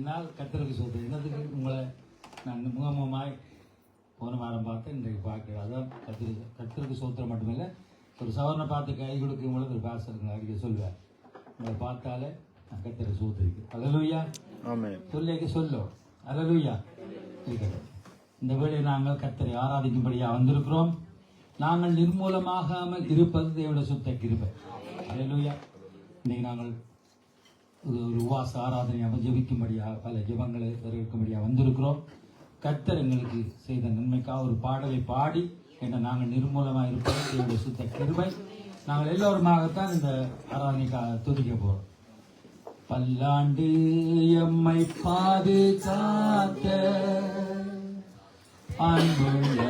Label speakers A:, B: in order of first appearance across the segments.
A: சொன்னால் கர்த்தருக்கு சோதனை என்னதுக்கு உங்களை நான் முகமுகமாய் போன வாரம் பார்த்து இன்றைக்கு பார்க்கிறேன். அதான் கர்த்தருக்கு சோத்திரம் மட்டுமில்லை, ஒரு சவரனை பார்த்து கை கொடுக்க உங்களுக்கு ஒரு பாசம் இருக்குங்க அடிக்க சொல்லுவேன். உங்களை பார்த்தாலே நான் கர்த்தரை சோதரிக்கு அல்லேலூயா சொல்லிக்க சொல்லும் அல்லேலூயா இருக்கிறது. இந்த வேளையை நாங்கள் கர்த்தரை ஆராதிக்கும்படியாக வந்திருக்கிறோம். நாங்கள் நிர்மூலமாகாமல் இருப்பது தேவனுடைய சுத்த கிருபை அல்லேலூயா. இன்னைக்கு நாங்கள் ஒரு உபவாச ஆராதனையாக ஜெபிக்கும்படியாக பல ஜெபங்களை வரவேற்கும்படியாக வந்திருக்கிறோம். கர்த்தர் எங்களுக்கு செய்த நன்மைக்காக ஒரு பாடலை பாடி என்ன நாங்கள் நிர்மூலமாக இருப்பது தேவனுடைய சுத்த கிருபை. நாங்கள் எல்லோருமாகத்தான் இந்த ஆராதனைக்காக துதிக்க போகிறோம். பல்லாண்டு எம்மை பாதுகாத்த அன்புள்ள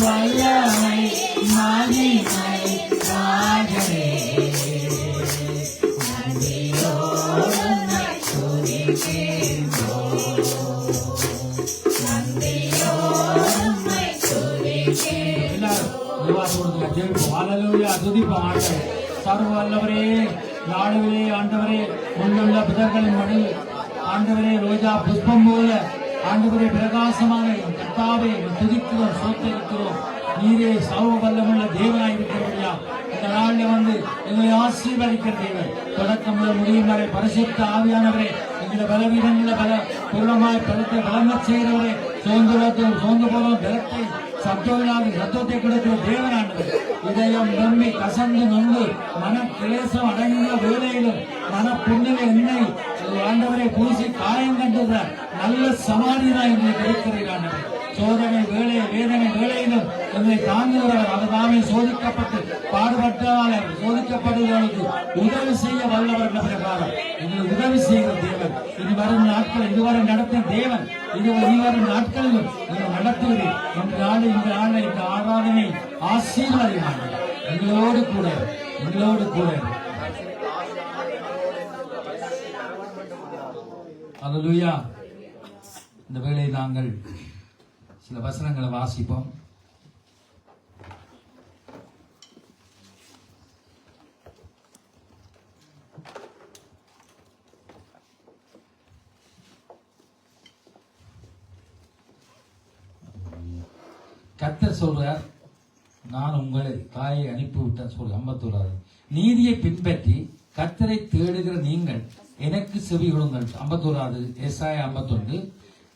A: வல்லமை மகிமை ராஜனே சர்வ வல்லவரே நாடுகளே ஆண்டவரே முன்னுள்ள புதர்களின் மணி ஆண்டவரே ரோஜா புஷ்பம் போல ஆண்டவரே பிரகாசமான கர்த்தாவே துதிக்கிறோம் சோத்தரிக்கிறோம். நீரே சர்வ வல்லமுள்ள தேவனாய் இருக்கிறபடியா இந்த நாளில் வந்து எங்களை ஆசீர்வதிக்கிற தேவன் தொடக்கம் முதல் முடியும் வரை பரிசுத்த ஆவியானவரே எங்களை பலவீனங்கள பல பூர்ணமாய் பலத்தை பலமச் செய்கிறவரே சோர்ந்து போதும் பலத்தை சத்தமில்லாத சத்தத்தை கொடுக்கிற தேவனானவர் இதயம் நம்பி கசந்து நொந்து மன கிளேசம் அடங்கிய வேலையிலும் மன புண்ணிய எண்ணெய் ஆண்டவரை பூசி காயம் கண்டுகிற நல்ல சமாதிதான் எங்களுக்கு இருக்கிறார். சோதனை வேலை வேதனை வேலையிலும் எங்களை தாங்குகிறவர் அவர்தாமே சோதிக்கப்பட்டு பாடுபட்டால் சோதிக்கப்படுவதற்கு உதவி செய்ய வல்லவர் பிரகாரம் எங்களுக்கு உதவி செய்கிற தேவன். இனி வரும் நாட்கள் இதுவரை நடத்திய தேவன் இனி வரும் நாட்களிலும் நீங்கள் நடத்துகிறேன். இந்த ஆராதனை ஆசீர்வாதமான எங்களோடு கூட அல்லேலூயா. இந்த வேளை நாங்கள் சில வசனங்களை வாசிப்போம். கர்த்தர் சொல்றார், நான் உங்களை தாயை அனுப்பிவிட்டேன் சொல்லி 51. நீதியை பின்பற்றி கர்த்தரை தேடுகிற நீங்கள் எனக்கு செவி கொடுங்கள். 51 ஏசாயா 51.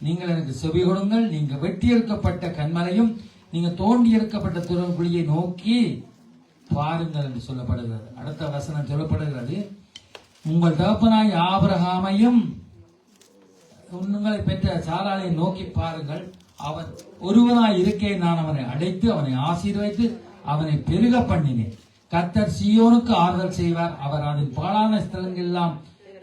A: நீங்கள் எனக்கு செவி கொடுங்கள், நீங்க வெட்டி எடுக்கப்பட்ட கண்மலையும் நீங்க தோண்டி எடுக்கப்பட்ட துறவுக்குழியை நோக்கி பாருங்கள் என்று சொல்லப்படுகிறது. அடுத்த வசனம் சொல்லப்படுகிறது, உங்கள் தகப்பனாய் ஆபிரகாமையும் உங்களை பெற்ற சாராளை நோக்கி பாருங்கள். அவன் ஒருவனாய் இருக்கே, நான் அவனை அழைத்து அவனை ஆசீர்வைத்து அவனை பெருக பண்ணினேன். கர்த்தர் சீயோனுக்கு ஆறுதல் செய்வார். அவர் அதன் பாழான ஸ்தலங்கள் எல்லாம்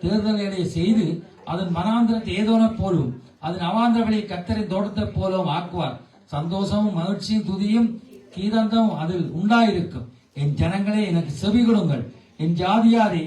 A: தேர்தல்களை செய்து அதன் மனாந்திரத்தை ஏதோன போலும் அதன் அவாந்திரவெளி கர்த்தரின் தோட்டத்தை போலவும் ஆக்குவார். சந்தோஷமும் மகிழ்ச்சியும் துதியும் கீதந்தமும் அதில் உண்டாயிருக்கும். என் ஜனங்களே எனக்கு செவி கொடுங்கள், என் ஜாதியாரே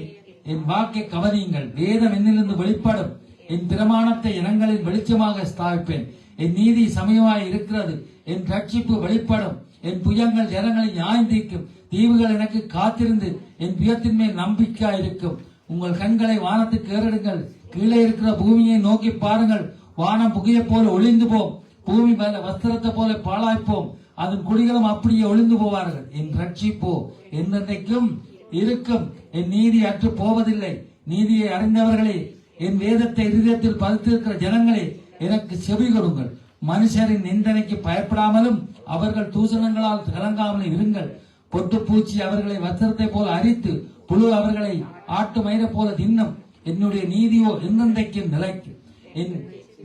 A: என் வாக்கை கவனியுங்கள். வேதம் என்னிலிருந்து வெளிப்படும், என் பிரமாணத்தை இனங்களின் வெளிச்சமாக ஸ்தாபிப்பேன். என் நீதி சமயமாய் இருக்கிறது, என் ரட்சிப்பு வெளிப்படும். என் புயங்கள் ஜனங்களை நியாயம் தீர்க்கும். தீவுகள் எனக்கு காத்திருந்து என் புயத்தின் மேல் நம்பிக்கையா இருக்கும். உங்கள் கண்களை வானத்துக்கு ஏறெடுங்கள், கீழே இருக்கிற பூமியை நோக்கி பாருங்கள். வானம் புகையை போல ஒளிந்து போம், பூமி மேல வஸ்திரத்தை போல பாழாய்ப்போம், அதன் குடிகளும் அப்படியே ஒளிந்து போவார்கள். என் ரட்சிப்போ என்னென்றைக்கும் இருக்கும், என் நீதி அற்று போவதில்லை. நீதியை அறிந்தவர்களே, என் வேதத்தை இருதயத்தில் பதித்திருக்கிற ஜனங்களே, எனக்கு செவி கொடுங்கள். மனுஷரின் நிந்தனைக்கு பயப்படாமலும் அவர்கள் தூசணங்களால் கலங்காமலும் இருங்கள். பொட்டுப்பூச்சி அவர்களை வஸ்திரத்தை போல அரித்து புழு அவர்களை ஆட்டு மயிரை போல தின்னும். என்னுடைய நீதியோ என்னென்றைக்கும் நிலைக்கும், என்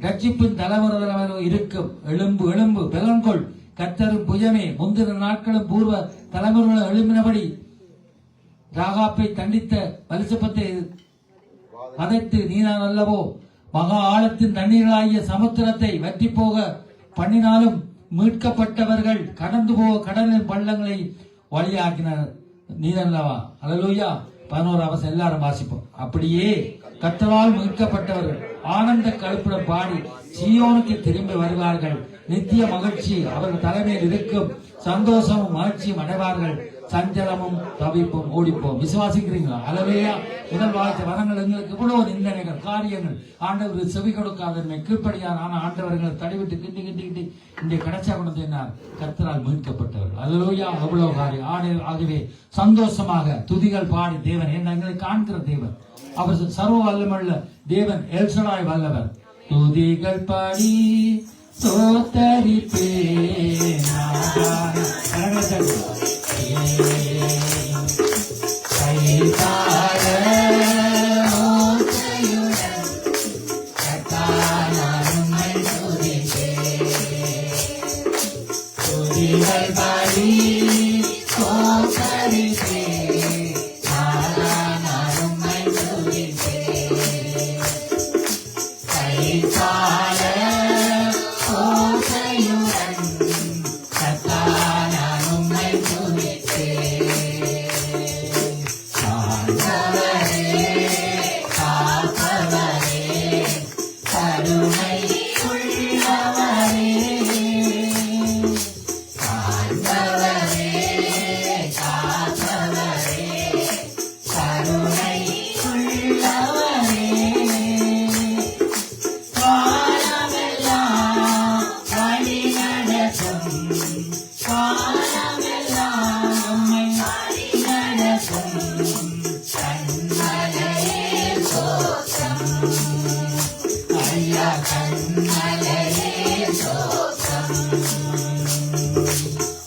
A: ரட்சிப்பின் தலைமுறை இருக்கும். எழும்பு எழும்பு பெலங்கொள், கர்த்தரும் புயமே. முந்தின நாட்களும் பூர்வ தலைமுறைகளும் எழும்பினபடி ராகாப்பை தண்டித்த வலிசப்பத்தை வதைத்து நீதான் அல்லவோ. மகா ஆழத்தின் தண்ணீர்களாகிய சமுத்திரத்தை வற்றி போக பண்ணினாலும் மீட்கப்பட்டவர்கள் கடந்து போக கடலின் பள்ளங்களை வழியாக்கினர் நீதல்லவா. அல்லேலூயா. 11 எல்லாரும் வாசிப்போம். அப்படியே கர்த்தரால் மீட்கப்பட்டவர்கள் ஆனந்த கழுப்புடன் பாடி சீயோனுக்கு திரும்பி வருவார்கள். நித்திய மகிழ்ச்சி அவர்கள் தலைமையில் இருக்கும். சந்தோஷமும் மகிழ்ச்சியும் அடைவார்கள். சஞ்சலமும் தவிப்பும் ஓடிப்போம். விசுவாசிக்கிறீங்களா? அல்லேலூயா. முதல் வாழ்க்கை வரங்கள் எங்களுக்கு இவ்வளவு நிந்தனைகள் காரியங்கள் ஆண்டவர் செவி கொடுக்காதன்மை கீழ்ப்படியார். ஆனா ஆண்டவர்களை தடிவிட்டு கிண்டி இங்கே கிடைச்சா கொண்டு என்னார்? கர்த்தரால் மீட்கப்பட்டவர்கள். அல்லேலூயா. அவ்வளவு காரியம். ஆகவே சந்தோஷமாக துதிகள் பாடி தேவன் எங்களை காண்கிற தேவன், அவர் சர்வ வல்லமுள்ள தேவன், எல்சடாய் வல்லவர். துதிகள் பாடி சோத்தரிப்பே
B: Kata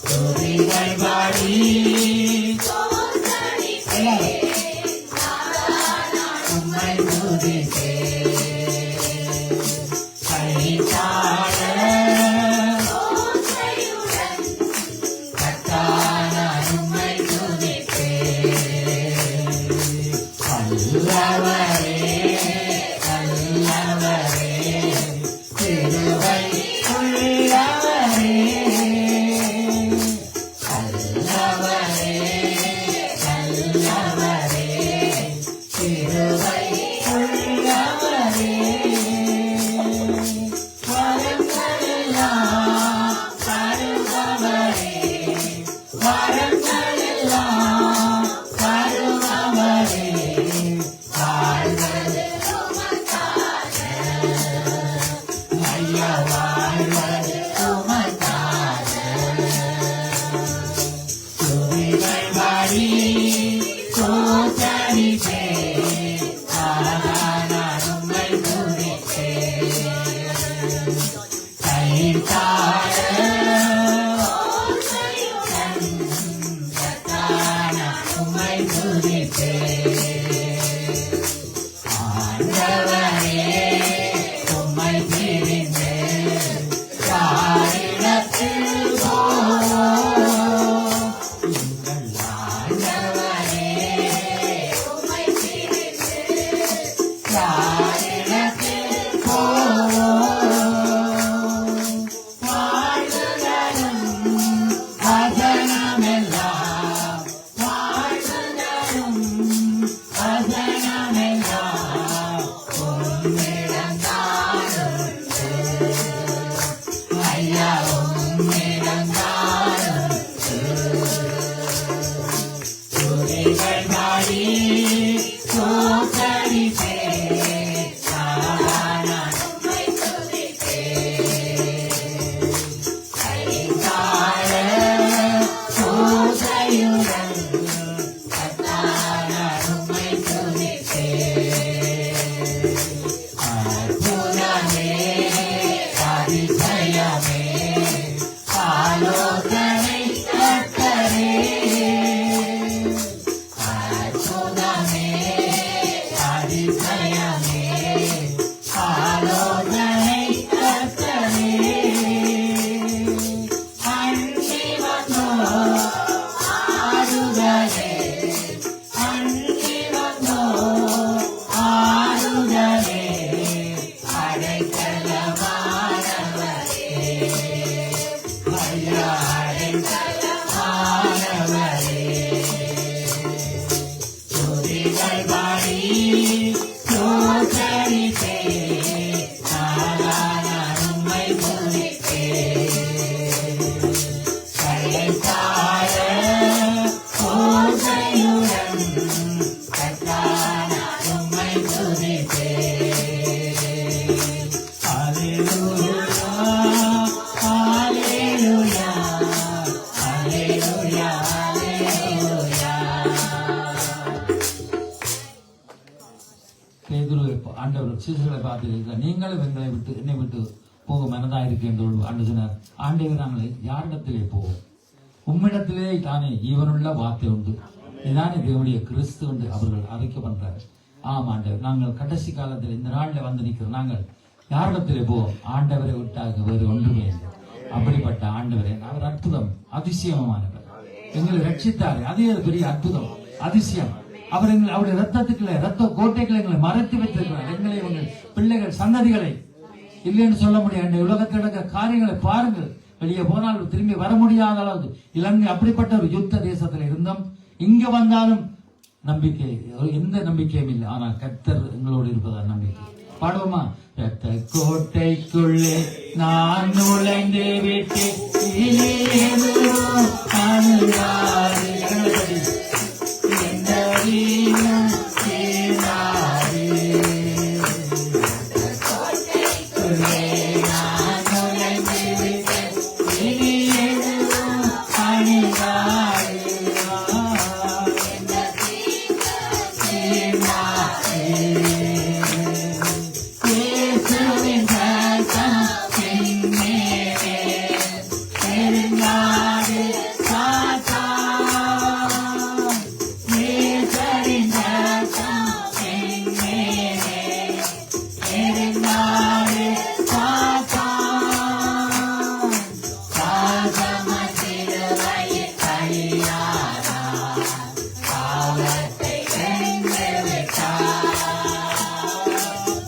A: துதிகள் பாடி உம்மை துதிப்பேன். கைத்தாழ கர்த்தான உம்மை துதிப்பேன். வல்லவரே வல்லவரே கிருபை உள்ளவரே வல்லவரே வல்லவரே கிருபை உள்ளவரே வரங்களெல்லாம் தருபவரே வரங்களெல்லாம் தருபவரே வாழ்வது உமக்காக ஐயா வாழ்வது உமக்காக துதிகள் பாடி தோத்தரிப்பேன் நான் உம்மை துதிப்பேன். கைத்தாழ கர்த்தான உம்மை துதிப்பேன். ஆண்டவரே உம்மை பிரிந்து யாரிடத்தில் போவோம்? எங்கள் ஆண்டவரே உம்மை பிரிந்து யாரிடத்தில் போவோம்? வாழ்வுதலும் வசனமெல்லாம் வாழ்வுதலும் வசனமெல்லாம் உம்மிடம்தானுண்டு. ஐயா உம்மிடம்தானுண்டு. துதிகள் பாடி தோத்தரிப்பேன் நான் உம்மை துதிப்பேன். கைத்தாழ பூசையுடன் கர்த்தான உம்மை துதிப்பேன். அற்புதமே அதிசயமே ஆலோசனை கர்த்தரே. அற்புதமே அதிசயமே ஆலோசனை கர்த்தரே. அன்பி வந்தோ ஆறுதலே அன்பி வந்தோ ஆறுதலே அடைக்கலமானவரே ஐயா அடைக்கலமானவரே. துதிகள் பாடி தோத்தரிப்பேன் நான் உம்மை துதிப்பேன். கைத்தாழ பூசையுடன் கர்த்தான உம்மை துதிப்பேன். அல்லேலூயா அல்லேலூயா அல்லேலூயா அல்லேலூயா. பேதுரு ஆண்டவர் சீசர்களை பார்த்து நீங்களும் எங்களை விட்டு என்னை விட்டு போக மனதா இருக்கின்றோம் ஆண்டு சொன்னார். ஆண்டவர் நாங்கள் யாரிடத்திலே போவோம்? உம்மிடத்திலே தானே ஈவனுள்ள வார்த்தை உண்டு. இதானே தேவனுடைய கிறிஸ்து என்று அவர்கள் அறிக்கை பண்றாரு. ஆம் ஆண்டவர், நாங்கள் கடைசி காலத்தில் இந்த நாள்ல வந்து நிற்கிறோம். நாங்கள் யாரிடத்திலே போவோம்? ஆண்டவரை விட்டாக வேறு ஒன்றுமே இல்லை. அப்படிப்பட்ட ஆண்டவரே, அவர் அற்புதம் அதிசயமானவர். எங்களை ரட்சித்தாரு. அதே பெரிய அற்புதம் அதிசயம். அவர் எங்களை அவருடைய ரத்தத்துக்குள்ள ரத்த கோட்டைகளை எங்களை மறைத்து வைத்திருக்கிறார். எங்களை எங்கள் பிள்ளைகள் சந்ததிகளை இல்லைன்னு சொல்ல முடியாது. இந்த உலகத்தில் நடக்கிற காரியங்களை பாருங்கள். வெளியே போனால் திரும்பி வர முடியாத அளவுக்கு இலங்கை அப்படிப்பட்ட ஒரு யுத்த தேசத்தில் இருந்தோம். இங்க வந்தாலும் நம்பிக்கை, எந்த நம்பிக்கையும் இல்லை. ஆனால் கர்த்தர் எங்களோடு இருப்பதா நம்பிக்கை. பாடுவோமா? ரத்த கோட்டைக்குள்ளே நான் நுழைந்து விட்டு நெருங்காது சாத்தான், நேசரின் ரத்தம் என் மேலே. நெருங்காது சாத்தான், சாதம சிலுவையில் பலியானார், பாவத்தை வென்று விட்டார்.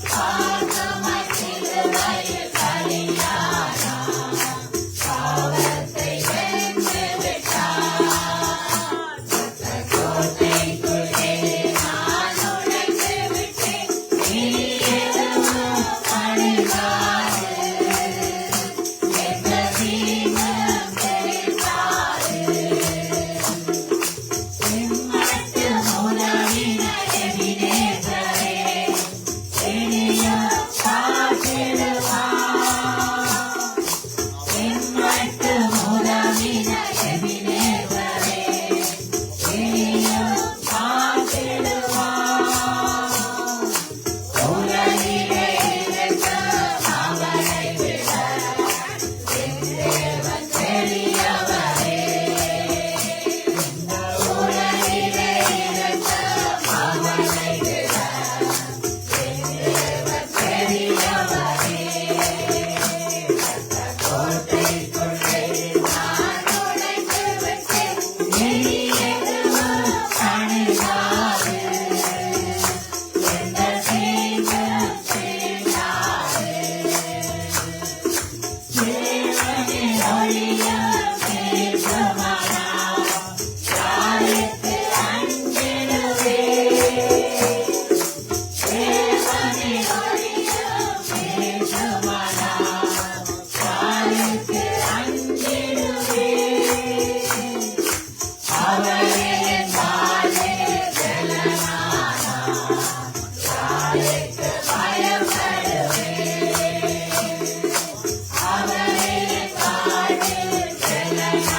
A: சாதம சிலுவையில் பலியானார், பாவத்தை வென்று விட்டார். கோட்டைக்குள்ளே நான் நுழைந்து விட்டேன், இனி எதுவும் அணுகாது. எந்த தீங்கும் தெரிந்தாது. எம்மட்டு உதவின எபினேசரே, இனியும் காத்திடுவார். எம்மட்டு உதவின எபினேசரே, இனியும் காத்திடுவார். உலகிலே இருக்கும் அவரை விட என் தேவன் பெரியவரே. இந்த உலகிலே இருக்கும் அவரை விட என் தேவன் பெரியவரே. கோட்டைக்குள்ளே நான் நுழைந்து விட்டேன், இனி எதுவும் அணுகாது. எந்த தீங்கும் தீண்டாது. தேவனின் ஒளியும் தேசமானார், யாருக்கு அஞ்சிடுவேன். தேவனின் ஒளியும் தேசமானார், யாருக்கு அஞ்சிடுவேன். அவரே என் வாழ்வில் பலனானார், யாருக்கு பயப்படுவேன். அவரே என் வாழ்வில் பலனானார்,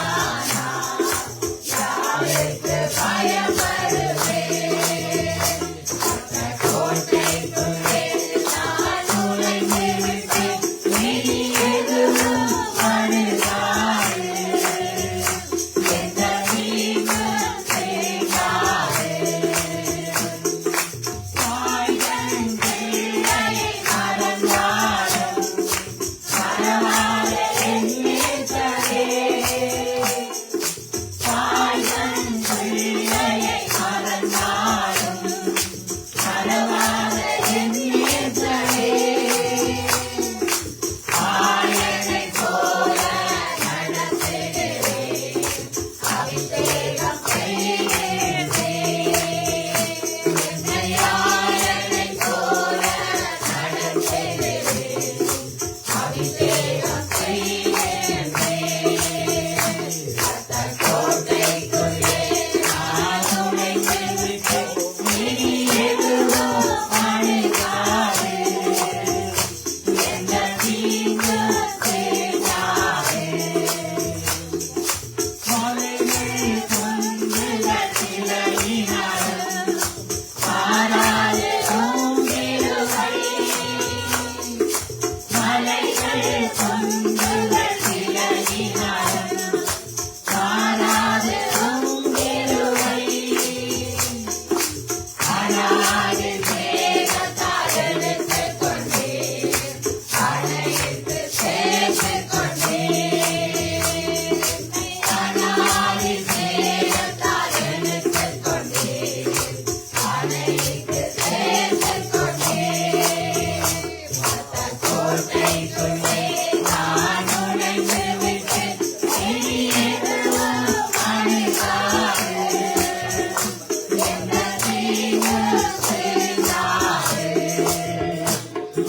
A: யாருக்கு பயப்படுவேன். கோட்டைக்குள்ளே நான் நுழைந்து விட்டேன், இனி எதுவும் அணுகாது. எந்த தீங்கும் தீண்டாது. தாய்தன் பிள்ளையை மறந்தாலும் மறவாத என் நேசரே. தாய்தன் பிள்ளையை மறந்தாலும் மறவாத என் நேசரே. ஆயனைப் போல நடத்திடுவேன், அபிஷேகம் செய்கிறேன். என்னை ஆயனைப் போல நடத்திடுவேன், அபிஷேகம் செய்கிறேன். கோட்டைக்குள்ளே நான் நுழைந்து விட்டேன், இனி எதுவும் அணுகாது. எந்த தீங்கும் தீண்டாது. மலைகள் குன்றுகள் சிலையினாலும் மாறாது உங்கிருவை. மலைகள் குன்றுகள் சிலையினாலும் மாறாது உங்கிருவை. அனாது மேகத்தால் எடுத்துக் கொண்டீர், அணைத்து சேர்த்துக் கொண்டீர். அனாது மேகத்தால் எடுத்துக் கொண்டீர், அணைத்து சேர்த்துக் கொண்டீர். கோட்டைக்குள்ளே நான் நுழைந்து விட்டேன், இனி எதுவும் அணுகாது. எந்த தீங்கும் தீண்டாது.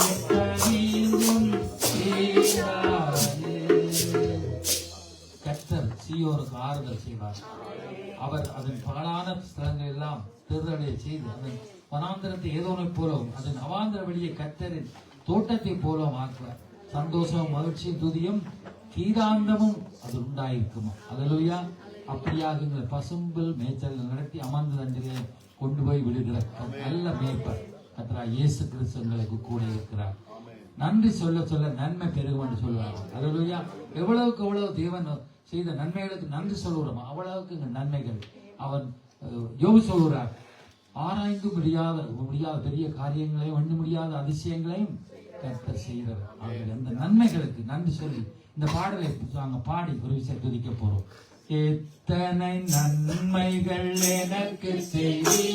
A: எந்த தீங்கும் தீண்டாது. கர்த்தர் சீயோனுக்கு ஆறுதல் செய்வார். அவர் அதன் பாழான ஸ்தலங்கள் எல்லாம் தேர்தலை செய்து அதன் வனாந்திரத்தை ஏதோனைப் போலவும் அதன் அவாந்திர வெளியை கர்த்தரின் தோட்டத்தை போலவும் ஆக்குவார். சந்தோஷமும் மகிழ்ச்சியும் துதியும் கீதாந்தமும் அது உண்டாயிருக்குமா. அல்லேலூயா. அப்படியாக இந்த பசும்புல் மேய்ச்சல் நடத்தி அமர்ந்த தண்டிலே கொண்டு போய் விடுகிற நல்ல மேய்ப்பர் கர்த்தராகிய இயேசு கிறிஸ்து எங்களுக்கு கூட இருக்கிறார். நன்றி சொல்ல சொல்ல நன்மை பெருகும் என்று சொல்லுவாங்க. அல்லேலூயா. எவ்வளவுக்கு எவ்வளவு தேவன் செய்த நன்மைகளுக்கு நன்றி சொல்லுகிறோம், அவ்வளவுக்கு இங்க நன்மைகள். அவன் யோபு சொல்கிறார், ஆராய்ந்து முடியாத பெரிய காரியங்களையும் எண்ண முடியாத அதிசயங்களையும் கர்த்தர் செய்கிறார். அந்த நன்மைகளுக்கு நன்றி சொல்லி இந்த பாடலை நாங்கள் பாடி ஒரு விஷயம் துதிக்க போறோம். எத்தனை நன்மைகள் எனக்கு செய்தி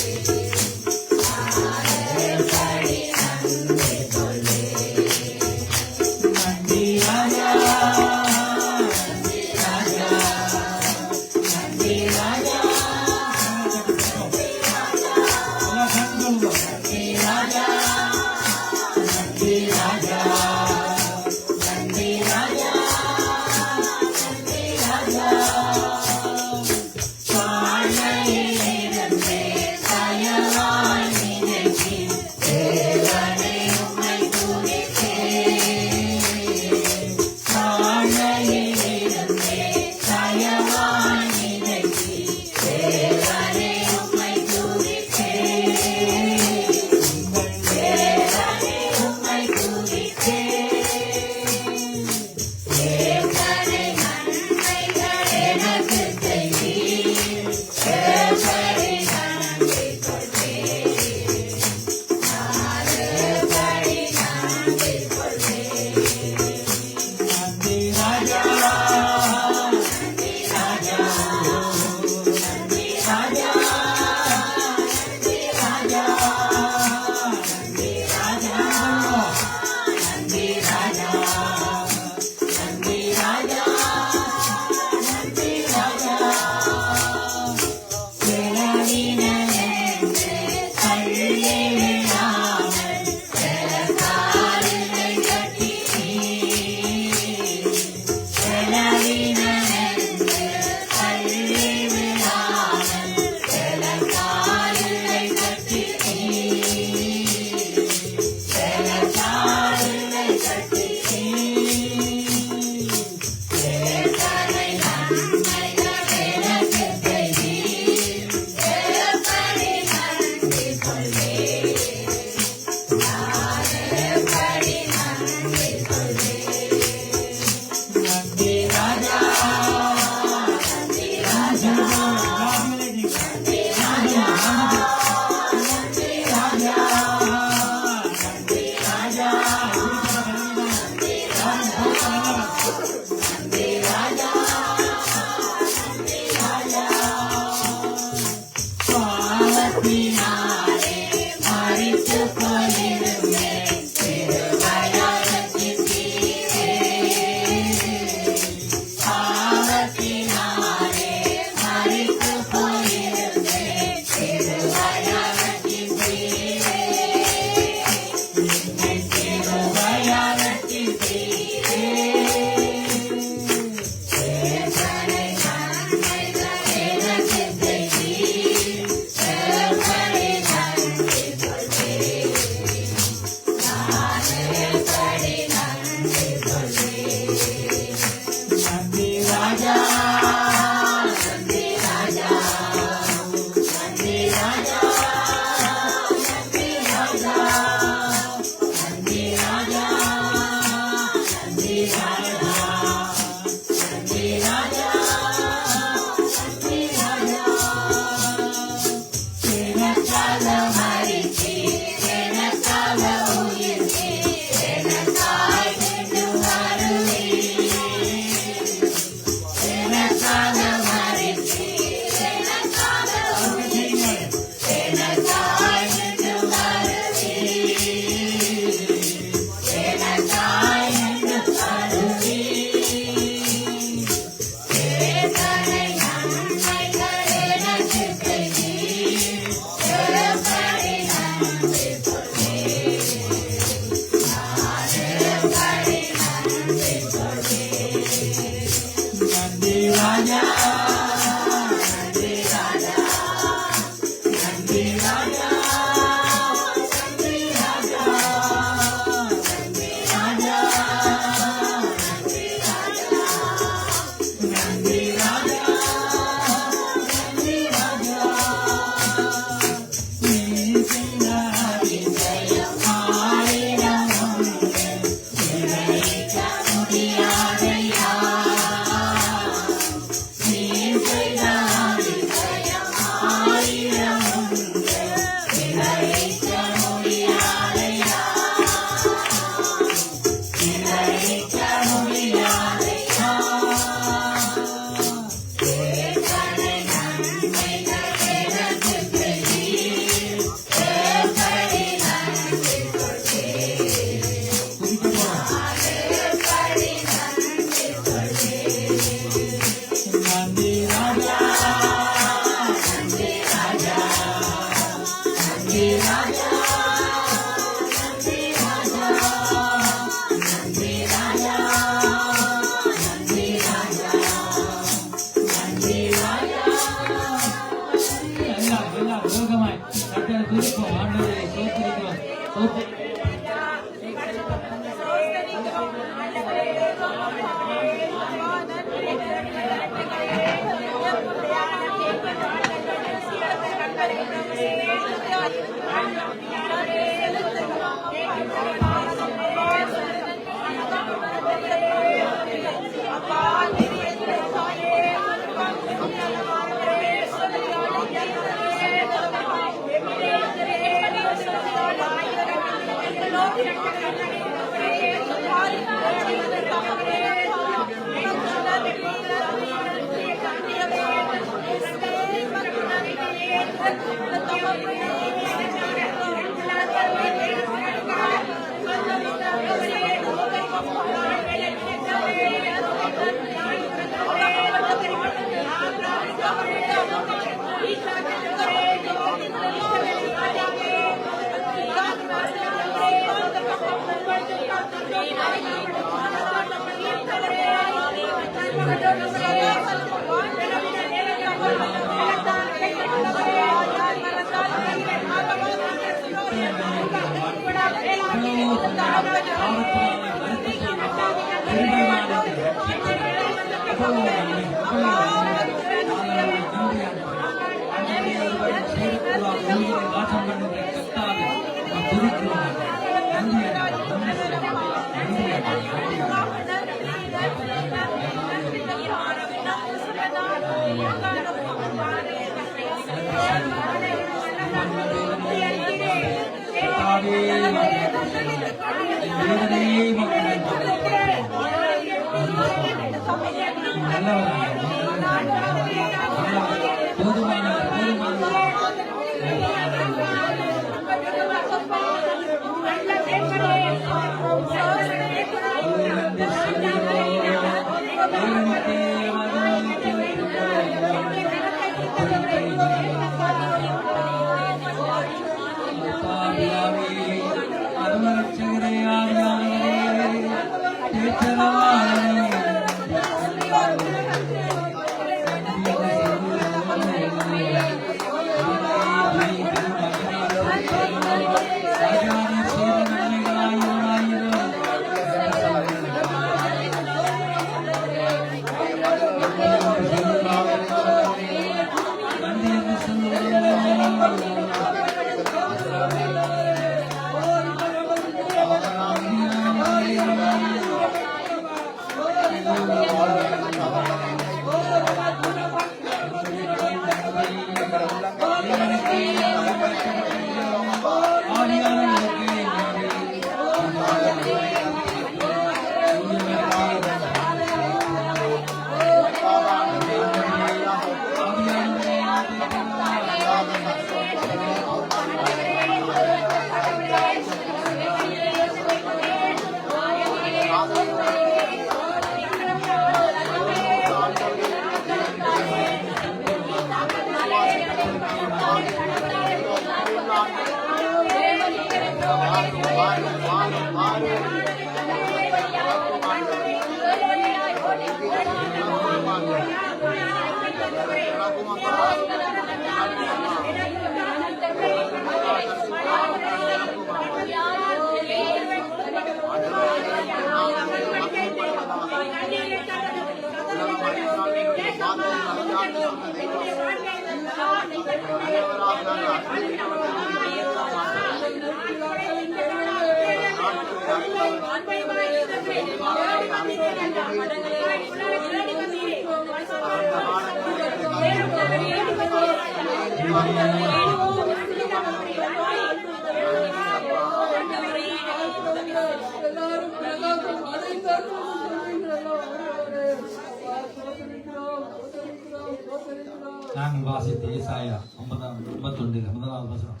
A: நாங்கள் வாசித்த ஏசாயா 51:51 வசனம்,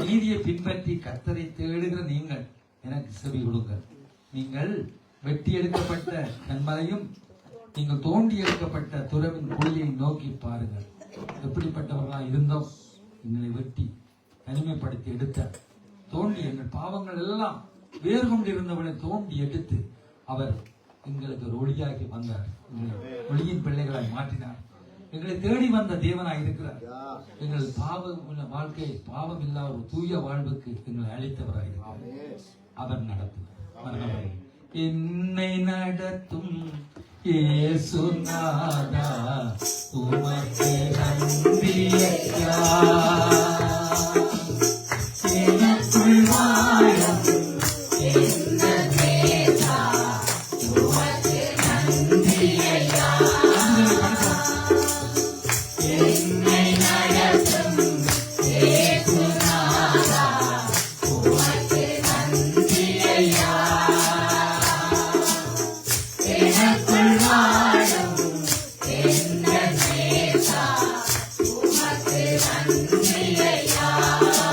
A: நீதியை பின்பற்றி கர்த்தரை தேடுகிற நீங்கள் எனக்கு செவி கொடுங்கள். நீங்கள் வெட்டி எடுக்கப்பட்ட கன்மலையும் நீங்கள் தோண்டி எடுக்கப்பட்ட துறவின் குழியை நோக்கி பாருங்கள். எப்படிப்பட்டவர்களாக இருந்தோம், எங்களை வெட்டி தனிமைப்படுத்தி எடுத்த தோண்டி எங்கள் பாவங்கள் எல்லாம் வேறு கொண்டிருந்தவனை தோண்டி எடுத்து அவர் எங்களுக்கு ஒரு ஒளியாக்கி வந்தார். ஒளியின் பிள்ளைகளாய் மாற்றினார். எங்களை தேடி வந்த தேவனாய் இருக்கிறார். எங்கள் பாவம் வாழ்க்கை பாவம் இல்லாத ஒரு தூய வாழ்வுக்கு எங்களை அழைத்தவராய் இருக்கிறார். அவர் நடத்துவார். என்னை நடத்தும் இயேசுநாதா உமக்கு நன்றி ஐயா. எனக்குள் வாழும்
B: Yeah.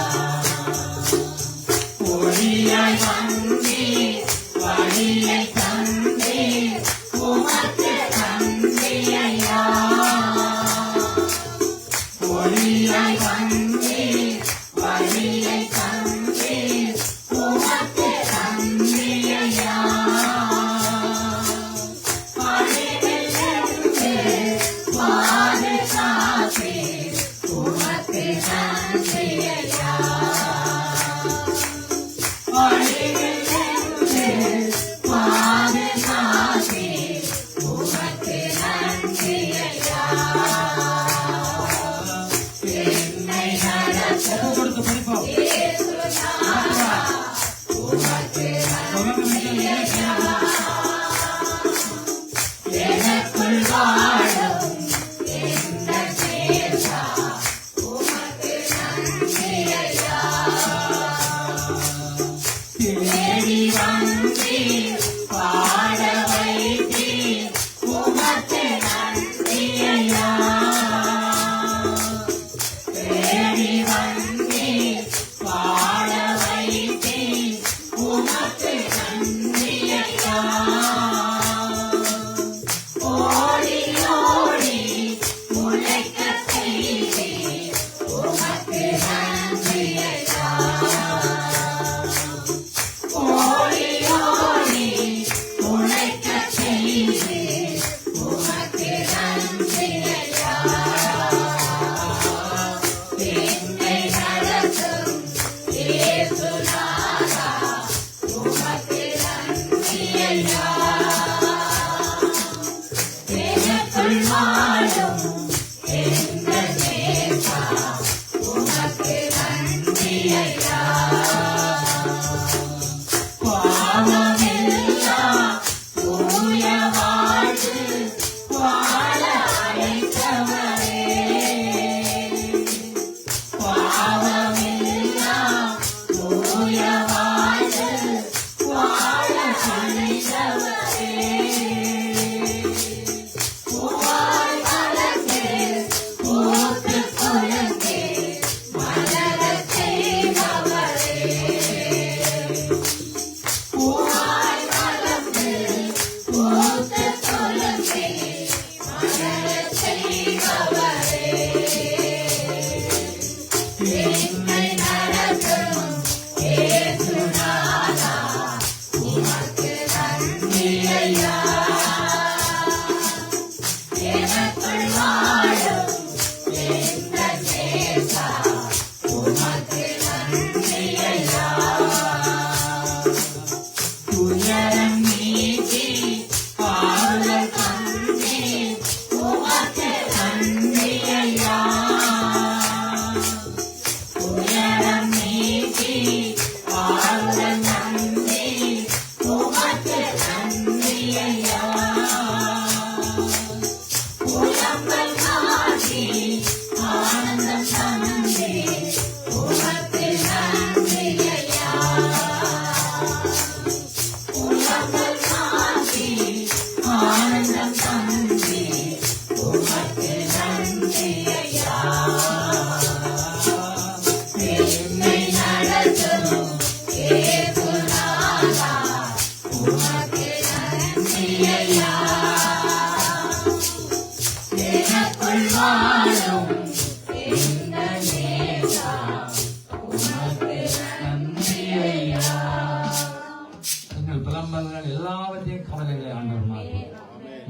A: எல்லாவற்றையும் கவலைகளை ஆண்டவர்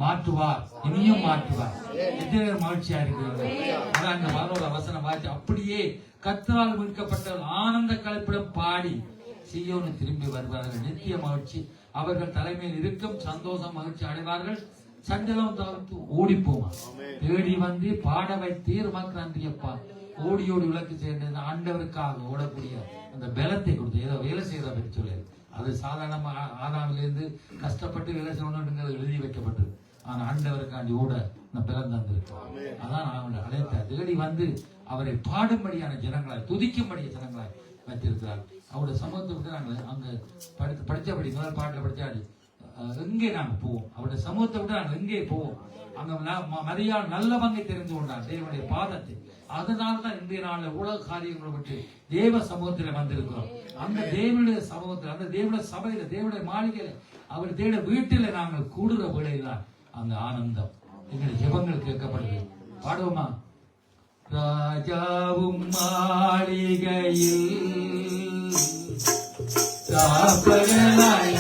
A: மாற்றுவார், இனியும் மாற்றுவார். எத்தனை மகிழ்ச்சியா இருக்கிறது. அதான் அந்த மனோட வசனம் வாசி அப்படியே கர்த்தரால் மீட்கப்பட்ட ஆனந்த கலப்பிடம் பாடி சீயோனு திரும்பி வருவார்கள். நித்திய மகிழ்ச்சி அவர்கள் தலைமையில் இருக்கும், சந்தோஷம் மகிழ்ச்சி அடைவார்கள். சஞ்சலம் தவிர்த்து ஓடி போமா தேடி வந்து பாட வைத்தீர் உமக்கு நன்றியப்பா. ஓடி ஓடி விளக்கு சேர்ந்த ஆண்டவருக்காக ஓடக்கூடிய அந்த பலத்தை கொடுத்து ஏதோ வேலை செய்யறத பற்றி சொல்லு. அது சாதாரணமா ஆதாமிலிருந்து கஷ்டப்பட்டு வேலை செய்யணுங்கிறது எழுதி வைக்கப்பட்டது. ஆனா ஆண்டவருக்காண்டி ஓட அந்த பலம் தந்திருக்கு. அதான் அவனை அழைத்த தேடி வந்து அவரை பாடும்படியான ஜனங்களாய், துதிக்கும்படிய ஜனங்களாய் வைத்திருக்கிறார். அவருடைய சமூகத்தை விட்டு நாங்கள் அங்க படித்தபடி முதல் பாட்டில் படித்தாடி எங்கே நாங்கள் போவோம், அவருடைய சமூகத்தை விட்டு நாங்கள் எங்கே போவோம். அங்க மரியாள் நல்ல பங்கை தெரிந்து கொண்டார் தேவனுடைய பாதத்தை. அதனால்தான் இன்றைய நாளில் உலக காரியங்களை விட்டு தேவ சமூகத்தில் வந்திருக்கிறோம். அந்த தேவனுடைய சமூகத்தில், அந்த தேவனுடைய சபையில, தேவனுடைய மாளிகையில, அவர் தேட வீட்டில நாங்கள் கூடுற வேளையில்தான் அந்த ஆனந்தம் எங்களுடைய ஜெபங்கள் கேட்கப்படுது. பாடுவோமா? ராஜாவும் மாளிகையில் ராப்பகலாய்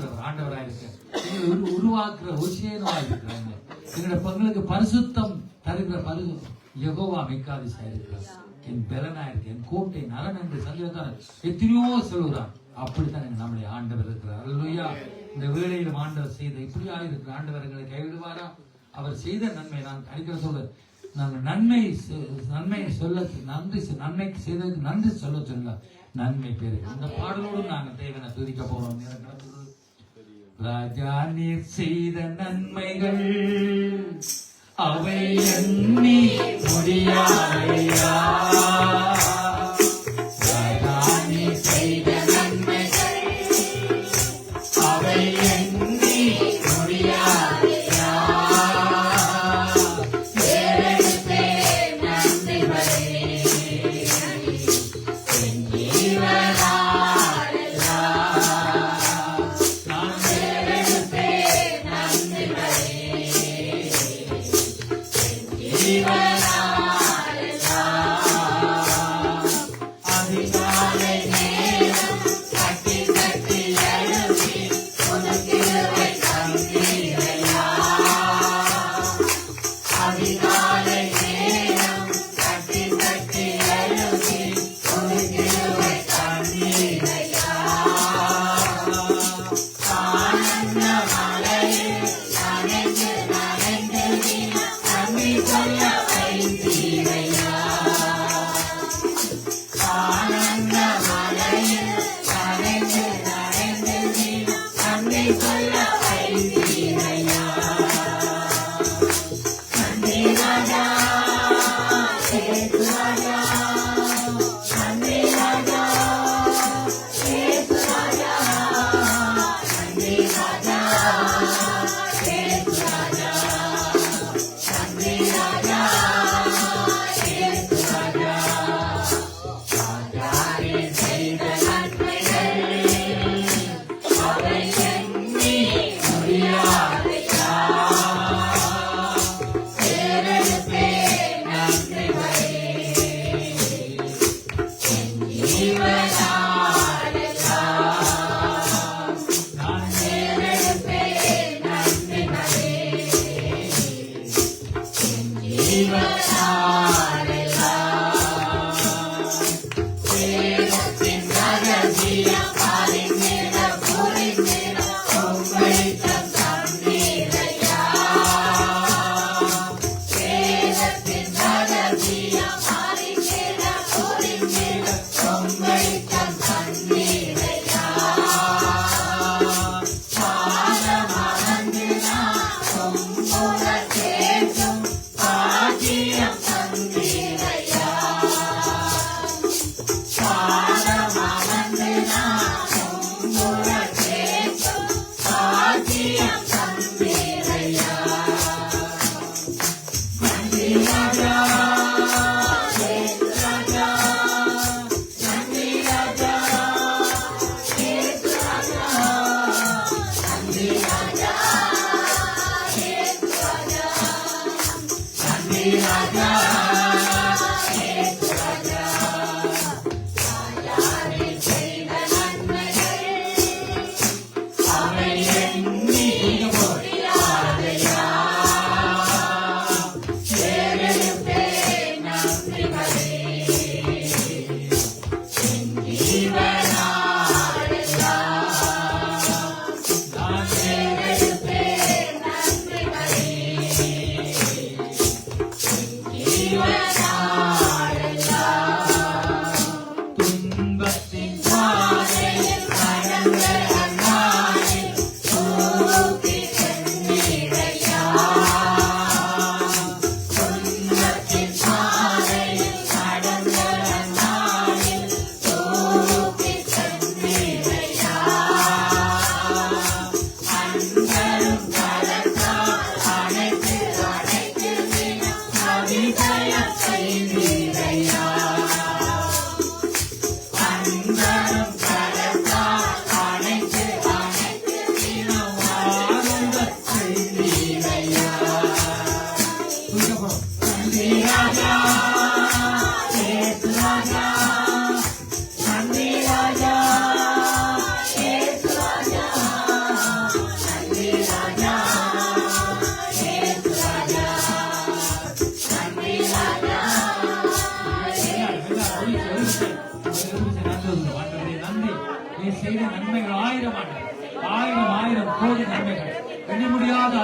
A: உருவாக்குறவர் ஆண்டவராக இருக்க, எங்களை உருவாக்குற ஒசேனவா இருக்கிறாங்க. எங்களோட பெண்களுக்கு பரிசுத்தம் தருகிற யெகோவா மிக்காதிசா இருக்கிறார். என் பலனா இருக்கு, என் கோட்டை நரன் என்று சங்கீதக்காரன் எத்தனையோ சொல்லுகிறான். அப்படித்தான் நம்முடைய ஆண்டவர் இருக்கிறார். அல்லேலூயா. இந்த வேளையிலும் ஆண்டவர் செய்த இப்படியா இருக்கிற ஆண்டவர்களை கைவிடுவாரா? அவர் செய்த நன்மை நான் அடிக்கிற சொல்ல, நாங்கள் நன்மை சொல்ல நன்மைக்கு செய்ததுக்கு நன்றி சொல்ல நன்மை பேரு. இந்த பாடலோடு நாங்கள் தேவனை துதிக்க போறோம். ராஜா நீர் செய்த நன்மைகள் அவை எண்ணி முடியாதையா. ராஜா நீர் செய்த நன்மைகள் அவை எண்ணி முடியாதையா.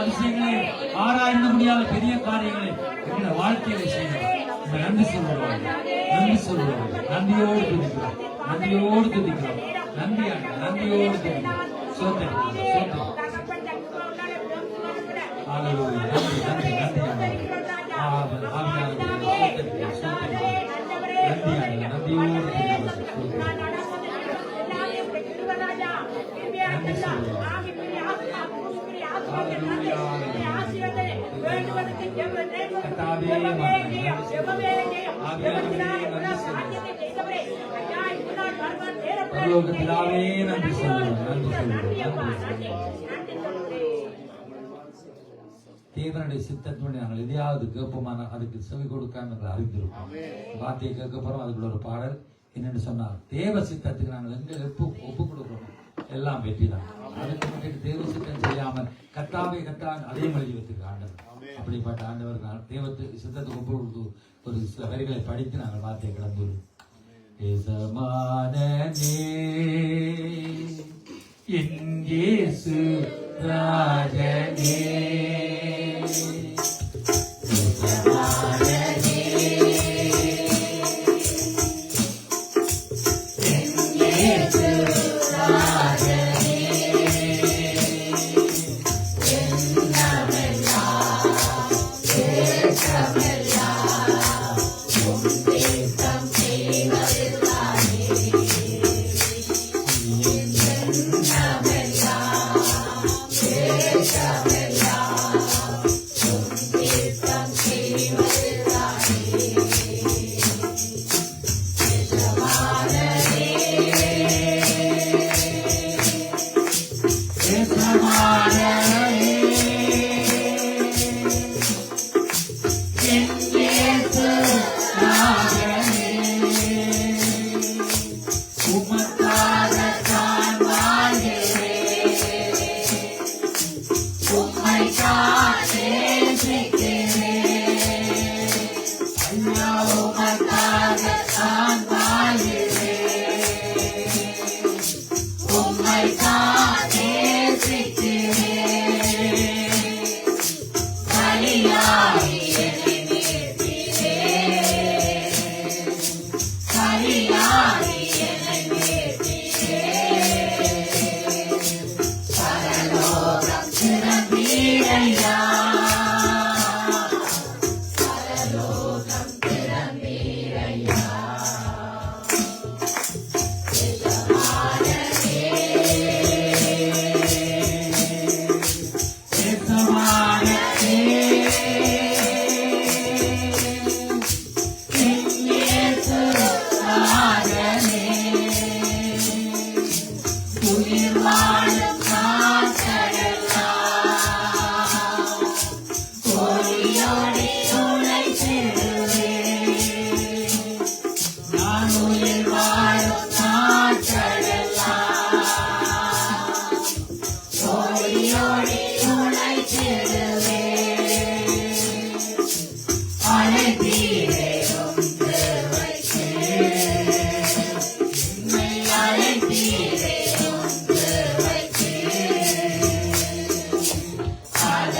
A: அதிசயங்களை ஆராய்ந்து முடியாத பெரிய காரியங்களை எங்களை வாழ்க்கையில செய்யணும். நன்றி சொல்லுவோம், நன்றி சொல்லுவோம், நன்றியோடு துதிக்கிறோம், நன்றியோடு துதிக்கிறோம், நன்றியோடு துதிக்கிறோம். சோதனை நன்றி நன்றி நன்றி நன்றி தேவனுடைய சித்தத்தினுடைய நாங்கள் எதையாவது கேட்போமான அதுக்கு செவி கொடுக்காம நாங்கள் அறிந்திருப்போம். வார்த்தையை கேட்க போறோம். அதுக்குள்ள ஒரு பாடல் என்னன்னு சொன்னால், தேவ சித்தத்துக்கு நாங்கள் எங்க ஒப்பு கொடுக்கிறோம் எல்லாம் வெற்றி தான். அதுக்கு மட்டும் தேவ சித்தம் செய்யாமல் கத்தாவை அதே மொழி வைத்திருக்க ஆண்டவர். அப்படிப்பட்ட ஆண்டவர் தேவத்துக்கு சித்தத்துக்கு ஒப்பு கொடுத்து ஒரு சில வரிகளை படித்து நாங்கள் வார்த்தையை கடந்து இயேசு ராஜனே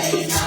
B: Hallelujah.